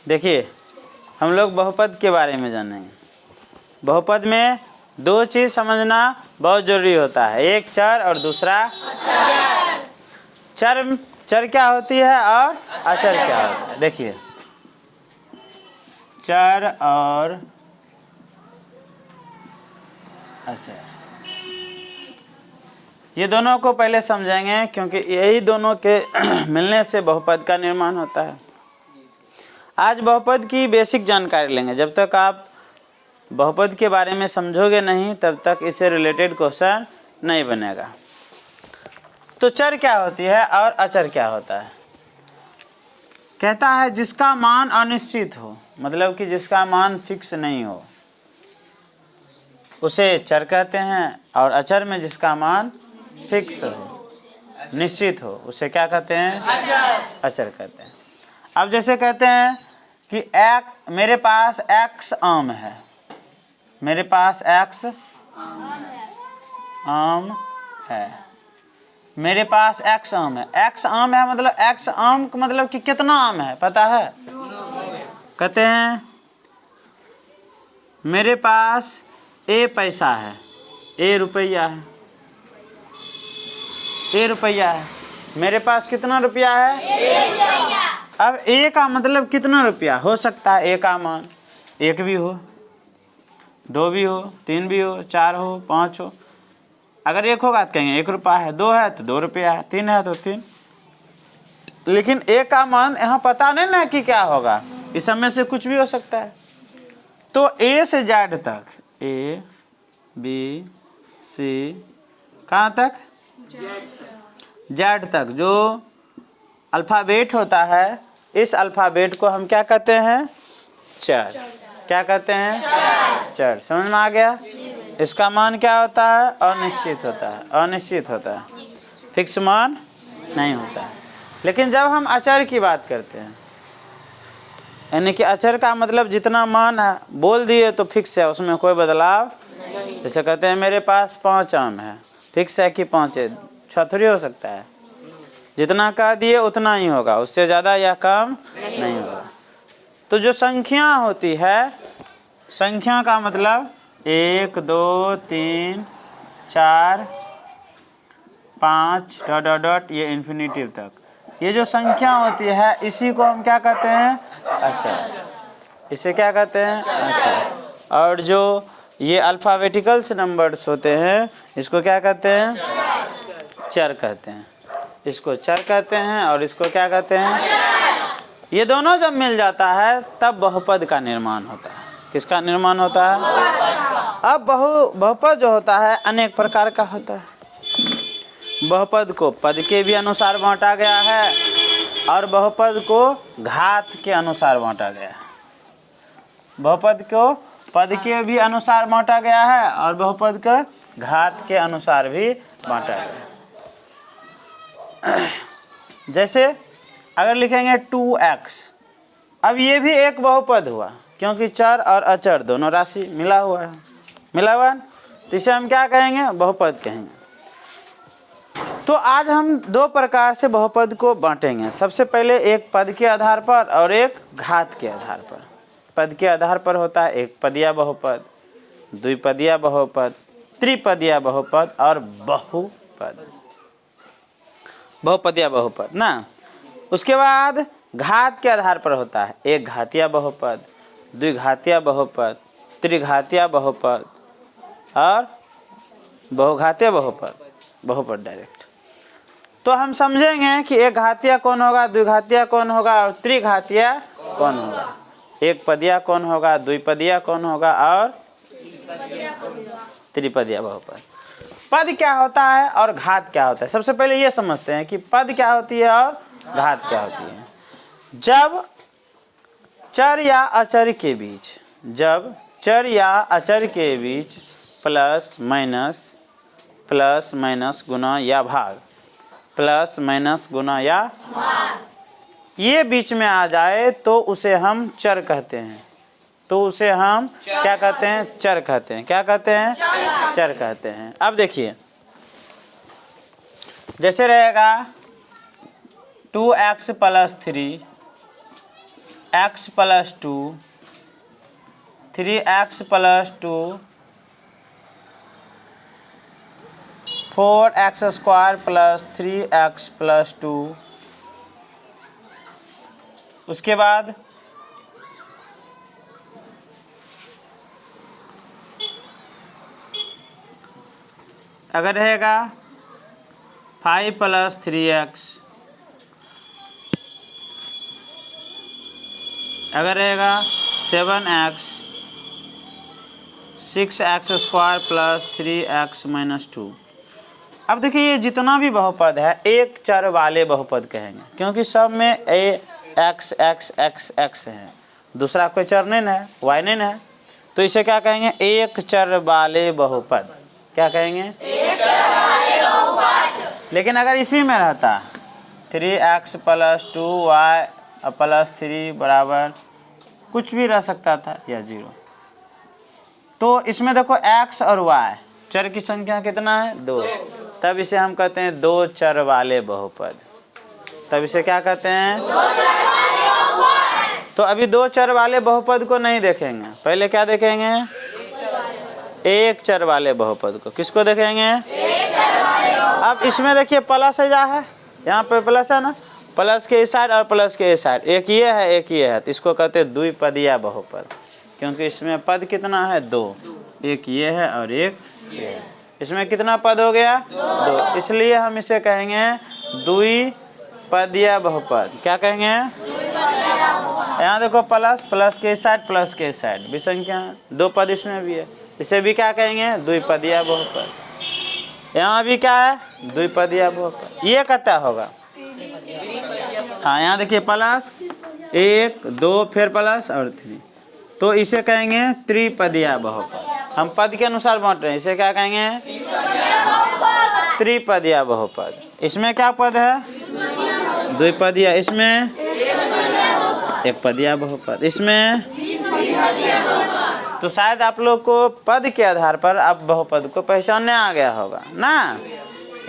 देखिए हम लोग बहुपद के बारे में जानेंगे। बहुपद में दो चीज़ समझना बहुत ज़रूरी होता है, एक चर और दूसरा चर। चर क्या होती है और अचर क्या होता है? देखिए चर और अचर, ये दोनों को पहले समझेंगे क्योंकि यही दोनों के मिलने से बहुपद का निर्माण होता है। आज बहुपद की बेसिक जानकारी लेंगे। जब तक आप बहुपद के बारे में समझोगे नहीं तब तक इससे रिलेटेड क्वेश्चन नहीं बनेगा। तो चर क्या होती है और अचर क्या होता है? कहता है जिसका मान अनिश्चित हो, मतलब कि जिसका मान फिक्स नहीं हो, उसे चर कहते हैं। और अचर में जिसका मान फिक्स हो, निश्चित हो, उसे क्या कहते हैं? अचर कहते हैं। अब जैसे कहते हैं कि मेरे पास x आम है, मेरे पास x आम है, मेरे पास x आम है। x आम है मतलब x आम का मतलब कि कितना आम है पता है? कहते हैं मेरे पास a पैसा है, a रुपया है, a रुपया है। मेरे पास कितना रुपया है? अब a का मतलब कितना रुपया हो सकता है? a का मान 1 भी हो, 2 भी हो, 3 भी हो, 4 हो, 5 हो। अगर 1 होगा तो कहेंगे 1 रुपया है, 2 है तो 2 रुपया है, 3 है तो 3। लेकिन a का मान यहाँ पता नहीं ना कि क्या होगा, इस सब में से कुछ भी हो सकता है। तो a से z तक, a b c कहाँ तक? z तक जो अल्फ़ाबेट होता है, इस अल्फ़ाबेट को हम क्या कहते हैं? चर। क्या कहते हैं? चर। समझ में आ गया? इसका मान क्या होता है? अनिश्चित होता है, अनिश्चित होता है, फिक्स मान नहीं होता है। लेकिन जब हम अचर की बात करते हैं, यानी कि अचर का मतलब जितना मान है बोल दिए तो फिक्स है, उसमें कोई बदलाव। जैसे कहते हैं मेरे पास 5 आम है, फिक्स है कि 5 है, 6 थोड़ी हो सकता है। जितना कह दिए उतना ही होगा, उससे ज़्यादा या कम नहीं होगा। तो जो संख्या होती है, संख्या का मतलब 1 2 3 4 5 डॉट डॉट डॉट ये इन्फिनिटिव तक, ये जो संख्या होती है इसी को हम क्या कहते हैं? अचर। इसे क्या कहते हैं? अचर। और जो ये अल्फ़ाबेटिकल्स नंबर्स होते हैं इसको क्या कहते हैं? चर कहते हैं। इसको चर कहते हैं और इसको क्या कहते हैं? ये दोनों जब मिल जाता है तब बहुपद का निर्माण होता है। किसका निर्माण होता है? अब बहुपद जो होता है अनेक प्रकार का होता है। बहुपद को पद के भी अनुसार बांटा गया है और बहुपद को घात के अनुसार बांटा गया है। बहुपद को पद के भी अनुसार बांटा गया है और बहुपद को घात के अनुसार भी बांटा गया है। जैसे अगर लिखेंगे 2x, अब ये भी एक बहुपद हुआ क्योंकि चर और अचर दोनों राशि मिला हुआ है, मिला हुआ है, तो इसे हम क्या कहेंगे? बहुपद कहेंगे। तो आज हम 2 प्रकार से बहुपद को बांटेंगे। सबसे पहले एक पद के आधार पर और एक घात के आधार पर। पद के आधार पर होता है एक पदीय बहुपद, द्विपदीय बहुपद, त्रिपदीय बहुपद और बहुपद, बहुपदीय बहुपद ना। उसके बाद घात के आधार पर होता है एक घातीय बहुपद, द्विघातीय बहुपद, त्रिघातीय बहुपद और बहुघातीय बहुपद, बहुपद डायरेक्ट। तो हम समझेंगे कि एक घातीय कौन होगा, द्विघातीय कौन होगा और त्रिघातीय कौन होगा, एक पदीय कौन होगा, द्विपदीय कौन होगा और त्रिपदीय बहुपद। पद क्या होता है और घात क्या होता है? सबसे पहले ये समझते हैं कि पद क्या होती है और घात क्या होती है। जब चर या अचर के बीच, जब चर या अचर के बीच प्लस माइनस गुना या भाग, प्लस माइनस गुना या ये बीच में आ जाए तो उसे हम चर कहते हैं। तो उसे हम क्या कहते हैं? चर कहते हैं। क्या कहते हैं? चर कहते हैं। अब देखिए जैसे रहेगा 2x + 3 x plus 2 3x plus 2 4x square plus 3x plus 2, उसके बाद अगर रहेगा 5 प्लस 3x, अगर रहेगा 7x 6x square plus 3x minus 2। अब देखिए ये जितना भी बहुपद है एक चर वाले बहुपद कहेंगे, क्योंकि सब में x x x x है, दूसरा कोई चर नहीं है, y नहीं है, तो इसे क्या कहेंगे? एक चर वाले बहुपद। क्या कहेंगे? एक चर वाले बहुपद। लेकिन अगर इसी में रहता 3x प्लस 2y प्लस 3 बराबर कुछ भी रह सकता था या 0, तो इसमें देखो x और y चर की संख्या कितना है? 2, तब इसे हम कहते हैं दो चर वाले बहुपद। तब इसे क्या कहते हैं? दो चर वाले बहुपद। तो अभी दो चर वाले बहुपद को नहीं देखेंगे, पहले क्या देखेंगे? एक चर वाले बहुपद को। किसको देखेंगे? एक चर वाले बहुपद। अब इसमें देखिए प्लस है, जा है यहाँ पे प्लस है ना, प्लस के इस साइड और प्लस के इस साइड, एक ये है एक ये है, तो इसको कहते हैं द्विपदीय बहुपद, क्योंकि इसमें पद कितना है? 2, एक ये है और एक ये है। इसमें कितना पद हो गया? 2, इसलिए हम इसे कहेंगे द्विपदीय बहुपद। क्या कहेंगे? यहाँ देखो प्लस, प्लस के इस साइड प्लस के इस साइड भी संख्या है, 2 पद इसमें भी है, इसे भी क्या कहेंगे? द्विपदीय बहुपद। यहाँ भी क्या है? द्विपदीय बहुपद। ये कहता होगा, हाँ यहाँ देखिए प्लस 1 2 फिर प्लस और 3, तो इसे कहेंगे त्रिपदीय बहुपद। हम पद के अनुसार बांट रहे हैं, इसे क्या कहेंगे? त्रिपदीय बहुपद। इसमें क्या पद है? द्विपदीय। इसमें एक पदीय बहुपद। इसमें तो शायद आप लोग को पद के आधार पर आप बहुपद को पहचानने आ गया होगा ना।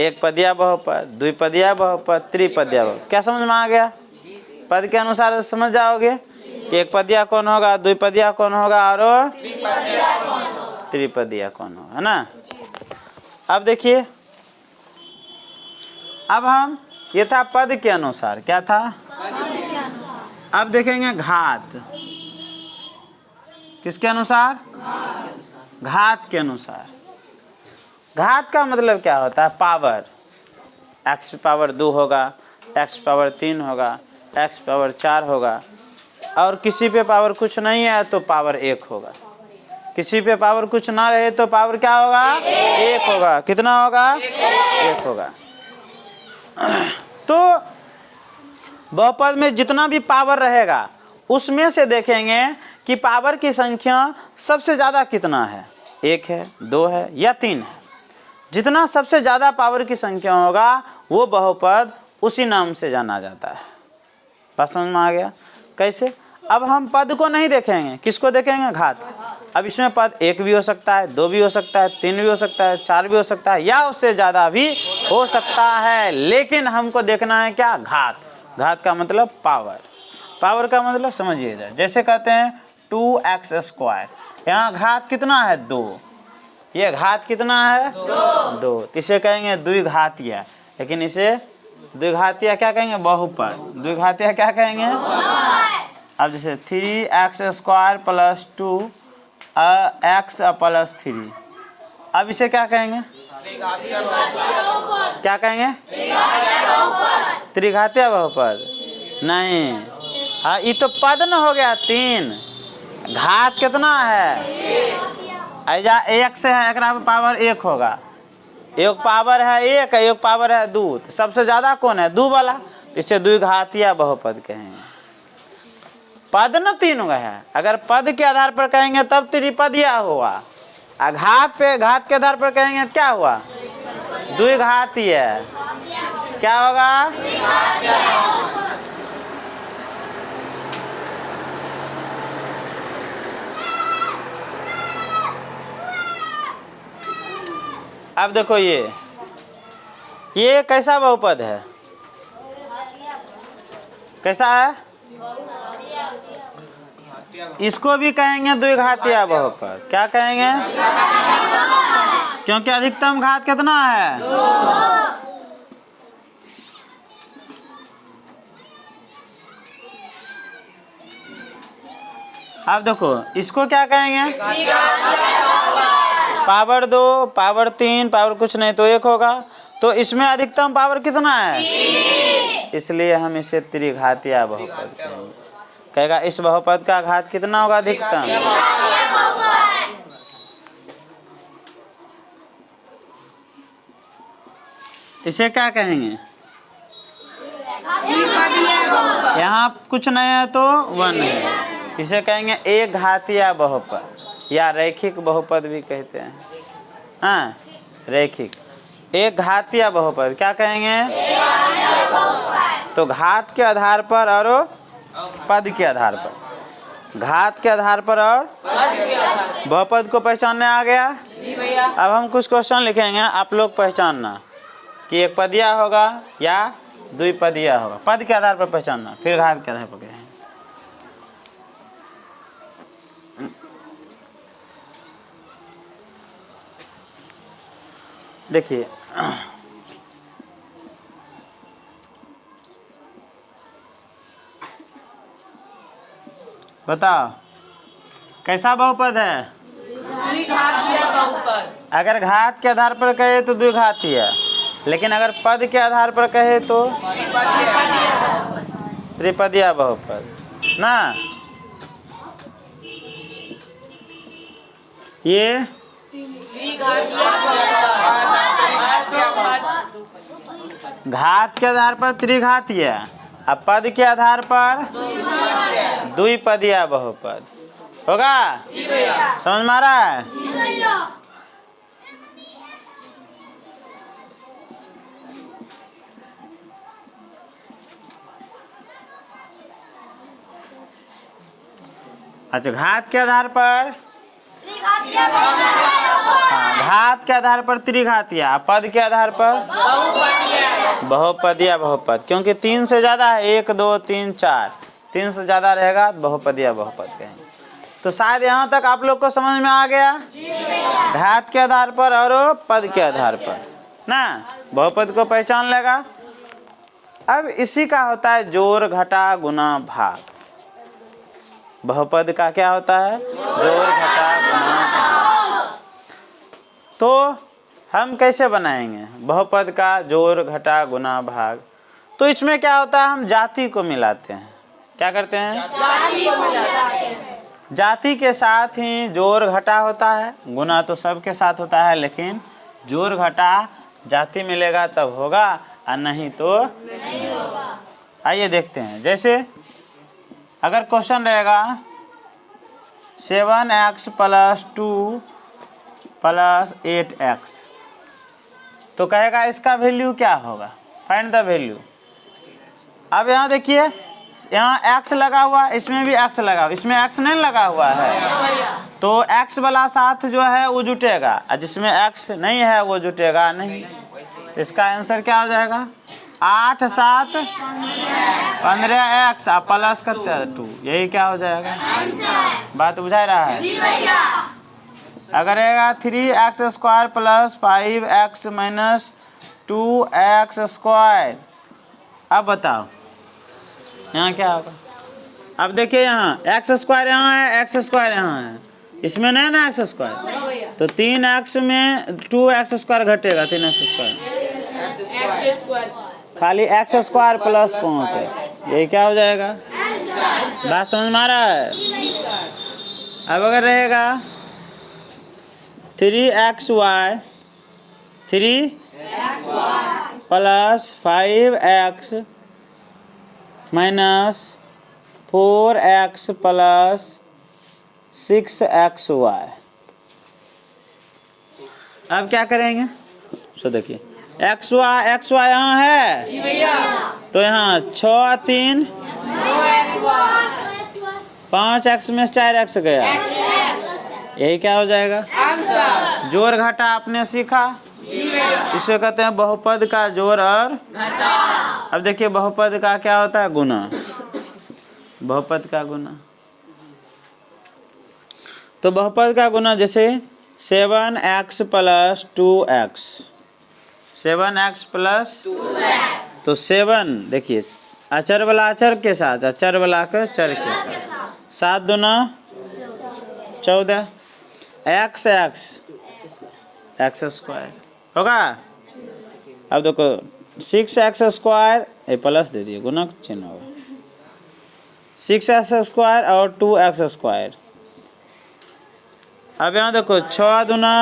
एक पदीय बहुपद, द्विपदीय बहुपद, त्रिपदीय बहुपद। क्या समझ में आ गया? पद के अनुसार समझ जाओगे कि एक पदीय कौन होगा, द्विपदीय कौन होगा और त्रिपदीय कौन होगा, है ना। अब देखिए, अब हम ये था पद के अनुसार, क्या था? अब देखेंगे घात। किसके अनुसार? घात के अनुसार। घात का मतलब क्या होता है? पावर। x पावर 2 होगा, x पावर 3 होगा, x पावर 4 होगा, और किसी पे पावर कुछ नहीं है तो पावर 1 होगा। किसी पे पावर कुछ ना रहे तो पावर क्या होगा? 1 होगा। कितना होगा? 1 होगा। तो बहुपद में जितना भी पावर रहेगा उसमें से देखेंगे कि पावर की संख्या सबसे ज़्यादा कितना है, 1 है, 2 है या 3 है। जितना सबसे ज़्यादा पावर की संख्या होगा वो बहुपद उसी नाम से जाना जाता है। बात समझ में आ गया? कैसे? अब हम पद को नहीं देखेंगे, किसको देखेंगे? घात। अब इसमें पद 1 भी हो सकता है, 2 भी हो सकता है, 3 भी हो सकता है, 4 भी हो सकता है, या उससे ज़्यादा भी हो सकता है, लेकिन हमको देखना है क्या? घात। घात का मतलब पावर। पावर का मतलब समझिए इधर, जैसे कहते हैं 2x स्क्वायर, यहाँ घात कितना है? 2। ये घात कितना है? 2। इसे कहेंगे द्विघातीय, लेकिन इसे द्विघातीय क्या कहेंगे? बहुपद। द्विघातीय क्या कहेंगे? अब जैसे 3x square plus 2x plus 3, अब इसे क्या कहेंगे? क्या कहेंगे? त्रिघातीय बहुपद। नहीं, हाँ ये तो पद न हो गया 3। घात कितना है? ऐजा 1 से है, एकरा पावर 1 होगा। एक पावर है 1, एक पावर है 2, तो सबसे ज्यादा कौन है? 2 वाला, इसे द्विघातीय बहुपद कहेंगे। पद न 3 है, अगर पद के आधार पर कहेंगे तब त्रिपदीय हुआ, घात पे घात के आधार पर कहेंगे क्या हुआ? द्विघातीय। क्या होगा? अब देखो ये कैसा बहुपद है? कैसा है? इसको भी कहेंगे द्विघातीय बहुपद। क्या कहेंगे? क्योंकि अधिकतम घात कितना है? 2। अब देखो इसको क्या कहेंगे? पावर 2, पावर 3, पावर कुछ नहीं तो 1 होगा। तो इसमें अधिकतम पावर कितना है? 3। इसलिए हम इसे त्रिघातीय बहुपद कहेंगे। कहेगा इस बहुपद का घात कितना होगा अधिकतम? इसे क्या कहेंगे? यहाँ कुछ नहीं है तो 1 है। इसे कहेंगे एक घातीय बहुपद या रैखिक बहुपद भी कहते हैं। हाँ, रैखिक एक घातीय बहुपद। क्या कहेंगे? तो घात के आधार पर और पद के आधार पर, घात के आधार पर और बहुपद को पहचानने आ गया। जी भैया। अब हम कुछ क्वेश्चन लिखेंगे, आप लोग पहचानना कि एक पदिया होगा या द्विपदिया होगा। पद के आधार पर पहचानना, फिर घात के आधार पर कहेंगे। देखिए बताओ कैसा बहुपद है? द्विघातीय बहुपद। अगर घात के आधार पर कहे तो द्विघातीय, लेकिन अगर पद के आधार पर कहे तो त्रिपदीय बहुपद ना। ये घात के आधार पर त्रिघातीय, अब पद के आधार पर द्विपदीय बहुपद होगा। समझ में आ रहा है? अच्छा, घात के आधार पर घात के आधार पर त्रिघातीय, पद के आधार पर बहुपदीय बहुपद। क्योंकि 3 से ज्यादा है, 1 2 3 4, 3 से ज्यादा रहेगा बहुपदीय बहुपद कहेंगे। तो शायद यहाँ तक आप लोग को समझ में आ गया। घात के आधार पर और पद के आधार पर ना बहुपद को पहचान लेगा। अब इसी का होता है जोड़ घटा गुना भाग। बहुपद का क्या होता है? जोड़ घटा गुना भाग। तो हम कैसे बनाएंगे बहुपद का जोड़ घटा गुना भाग? तो इसमें क्या होता है, हम जाति को मिलाते हैं। क्या करते हैं? जाति को मिलाते हैं। जाति के साथ ही जोड़ घटा होता है, गुना तो सबके साथ होता है, लेकिन जोड़ घटा जाति मिलेगा तब होगा और नहीं तो नहीं होगा। आइए देखते हैं। जैसे अगर क्वेश्चन रहेगा 7x + 2 + 8x, तो कहेगा इसका वैल्यू क्या होगा? Find the value. अब यहाँ देखिए, यहाँ x लगा हुआ, इसमें भी x लगा हुआ, इसमें x नहीं लगा हुआ है, तो x वाला साथ जो है वो जुटेगा, और जिसमें x नहीं है वो जुटेगा नहीं। इसका आंसर क्या हो जाएगा? 8 7 15x प्लस 2, यही क्या हो जाएगा? बात बुझा रहा है? अगर रहेगा 3x² + 5x - 2x², अब बताओ यहाँ क्या होगा? अब देखिए यहाँ x² यहाँ है, x² यहाँ है, इसमें नहीं ना x², तो 3x में 2x² घटेगा, 3x², खाली x² + 5x, यही क्या हो जाएगा? बात समझ में आ रहा है? अब अगर रहेगा 3xy 3 + 5x - 4x + 6xy, अब क्या करेंगे? सो देखिए xy यहाँ है जी भैया, तो यहाँ 6 3 5x में 4x गया, यही क्या हो जाएगा? जोड़ घटा आपने सीखा, इसे कहते हैं बहुपद का जोड़ और घटा। अब देखिए बहुपद का क्या होता है? गुना। बहुपद का गुना तो बहुपद का गुना जैसे 7x + 2x, 7x + 2x, तो 7 देखिए अचर वाला अचर के साथ, अचर वाला के चर के साथ, 7 दूना 14, x स्क्वायर होगा। अब देखो 6x स्क्वायर, ये प्लस दे दिए, गुना चिन्ह होगा, 6x स्क्वायर और 2x स्क्वायर। अब यहाँ देखो 6 दूना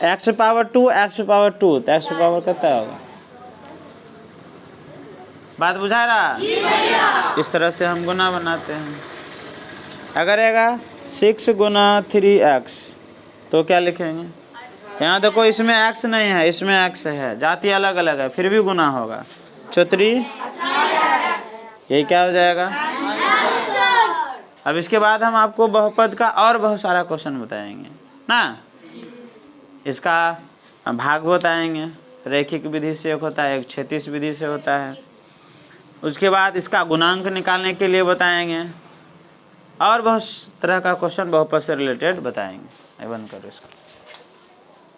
x पावर 2, x पावर 2, तो x पावर कितना होगा? बात बुझा रहा? इस तरह से हम गुना बनाते हैं। अगर रहेगा 6 गुना 3x, तो क्या लिखेंगे? यहाँ देखो इसमें x नहीं है, इसमें x है, जाति अलग अलग है, फिर भी गुना होगा। 3 यही क्या हो जाएगा? अब इसके बाद हम आपको बहुपद का और बहुत सारा क्वेश्चन बताएंगे ना। इसका भाग बताएंगे, रैखिक विधि से एक होता है, एक क्षैतिज विधि से होता है। उसके बाद इसका गुणांक निकालने के लिए बताएंगे, और बहुत तरह का क्वेश्चन बहुपद से रिलेटेड बताएंगे। बंद करो इसको।